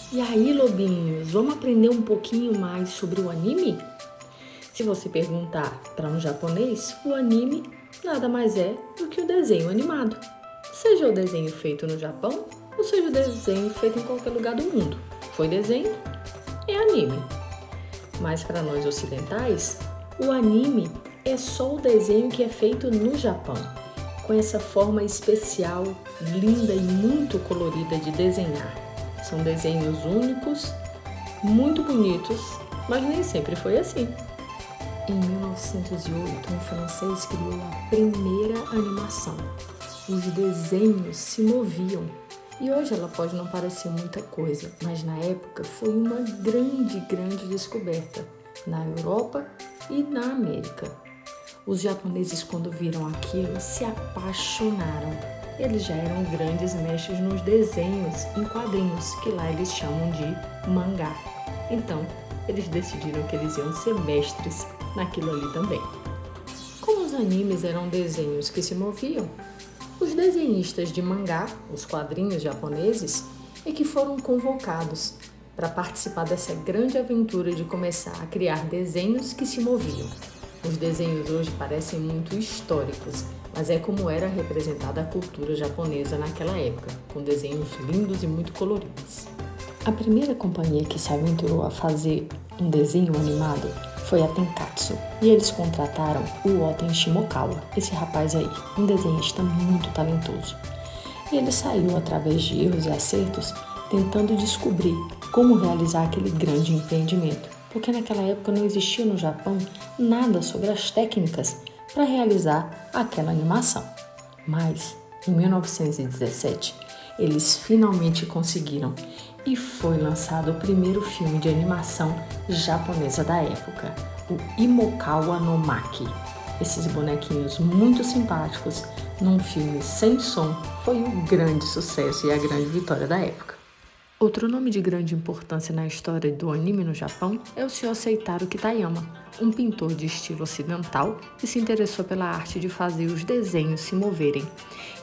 E aí, lobinhos, vamos aprender um pouquinho mais sobre o anime? Se você perguntar para um japonês, o anime nada mais é do que o desenho animado. Seja o desenho feito no Japão ou seja o desenho feito em qualquer lugar do mundo. Foi desenho? É anime. Mas para nós ocidentais, o anime é só o desenho que é feito no Japão, com essa forma especial, linda e muito colorida de desenhar. São desenhos únicos, muito bonitos, mas nem sempre foi assim. Em 1908, um francês criou a primeira animação. Os desenhos se moviam. E hoje ela pode não parecer muita coisa, mas na época foi uma grande descoberta na Europa e na América. Os japoneses, quando viram aquilo, se apaixonaram. Eles já eram grandes mestres nos desenhos em quadrinhos, que lá eles chamam de mangá. Então, eles decidiram que eles iam ser mestres naquilo ali também. Como os animes eram desenhos que se moviam, os desenhistas de mangá, os quadrinhos japoneses, é que foram convocados para participar dessa grande aventura de começar a criar desenhos que se moviam. Os desenhos hoje parecem muito históricos, mas é como era representada a cultura japonesa naquela época, com desenhos lindos e muito coloridos. A primeira companhia que se aventurou a fazer um desenho animado foi a Tenkatsu, e eles contrataram o Oten Shimokawa, esse rapaz aí, um desenhista muito talentoso. E ele saiu através de erros e acertos, tentando descobrir como realizar aquele grande empreendimento, porque naquela época não existia no Japão nada sobre as técnicas para realizar aquela animação. Mas, em 1917, eles finalmente conseguiram e foi lançado o primeiro filme de animação japonesa da época, o Imokawa no Maki. Esses bonequinhos muito simpáticos, num filme sem som, foi um grande sucesso e a grande vitória da época. Outro nome de grande importância na história do anime no Japão é o Sr. Seitaro Kitayama, um pintor de estilo ocidental que se interessou pela arte de fazer os desenhos se moverem.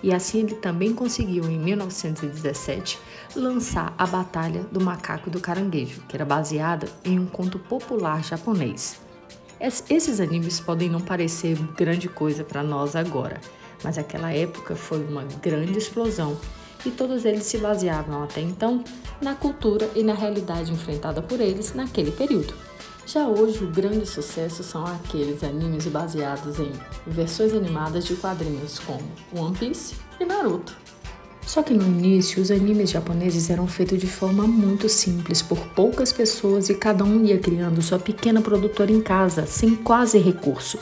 E assim ele também conseguiu, em 1917, lançar a Batalha do Macaco e do Caranguejo, que era baseada em um conto popular japonês. Esses animes podem não parecer grande coisa para nós agora, mas aquela época foi uma grande explosão e todos eles se baseavam até então na cultura e na realidade enfrentada por eles naquele período. Já hoje, o grande sucesso são aqueles animes baseados em versões animadas de quadrinhos como One Piece e Naruto. Só que no início, os animes japoneses eram feitos de forma muito simples, por poucas pessoas e cada um ia criando sua pequena produtora em casa, sem quase recurso.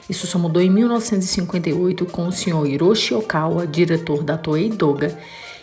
Isso só mudou em 1958 com o Sr. Hiroshi Okawa, diretor da Toei Doga,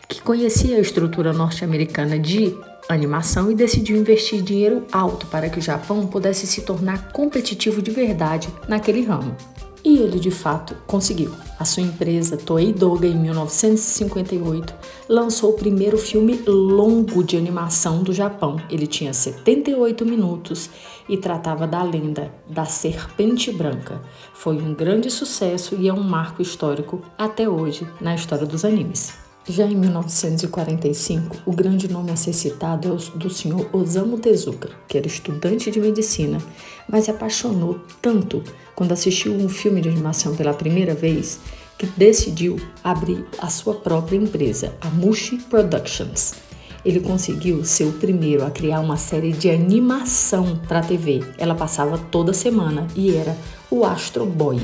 que conhecia a estrutura norte-americana de animação e decidiu investir dinheiro alto para que o Japão pudesse se tornar competitivo de verdade naquele ramo. E ele, de fato, conseguiu. A sua empresa, Toei Doga, em 1958, lançou o primeiro filme longo de animação do Japão. Ele tinha 78 minutos e tratava da lenda da Serpente Branca. Foi um grande sucesso e é um marco histórico até hoje na história dos animes. Já em 1945, o grande nome a ser citado é o do Sr. Osamu Tezuka, que era estudante de medicina, mas se apaixonou tanto quando assistiu um filme de animação pela primeira vez, que decidiu abrir a sua própria empresa, a Mushi Productions. Ele conseguiu ser o primeiro a criar uma série de animação para a TV. Ela passava toda semana e era o Astro Boy.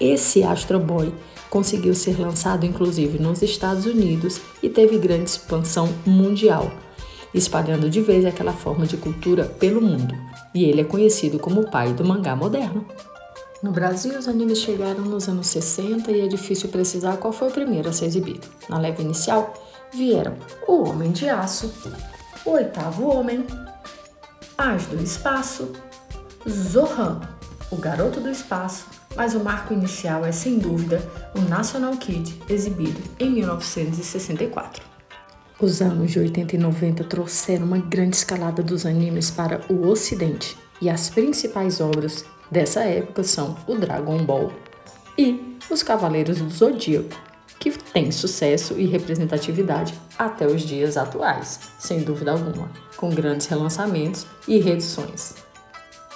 Esse Astro Boy conseguiu ser lançado inclusive nos Estados Unidos e teve grande expansão mundial, espalhando de vez aquela forma de cultura pelo mundo. E ele é conhecido como o pai do mangá moderno. No Brasil, os animes chegaram nos anos 60 e é difícil precisar qual foi o primeiro a ser exibido. Na leva inicial, vieram O Homem de Aço, O Oitavo Homem, As do Espaço, Zohan, O Garoto do Espaço, mas o marco inicial é, sem dúvida, o National Kid, exibido em 1964. Os anos de 80 e 90 trouxeram uma grande escalada dos animes para o Ocidente, e as principais obras dessa época são o Dragon Ball e os Cavaleiros do Zodíaco. que tem sucesso e representatividade até os dias atuais, sem dúvida alguma, com grandes relançamentos e reedições.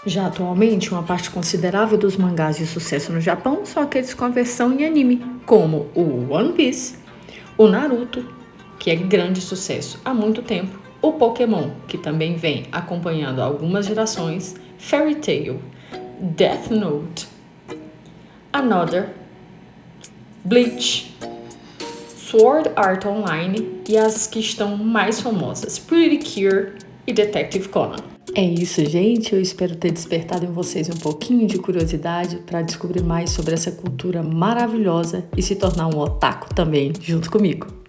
Já atualmente, uma parte considerável dos mangás de sucesso no Japão são aqueles com a versão em anime, como o One Piece, o Naruto, que é grande sucesso há muito tempo, o Pokémon, que também vem acompanhando algumas gerações, Fairy Tail, Death Note, Another, Bleach, Sword Art Online e as que estão mais famosas, Pretty Cure e Detective Conan. É isso, gente. Eu espero ter despertado em vocês um pouquinho de curiosidade para descobrir mais sobre essa cultura maravilhosa e se tornar um otaku também junto comigo.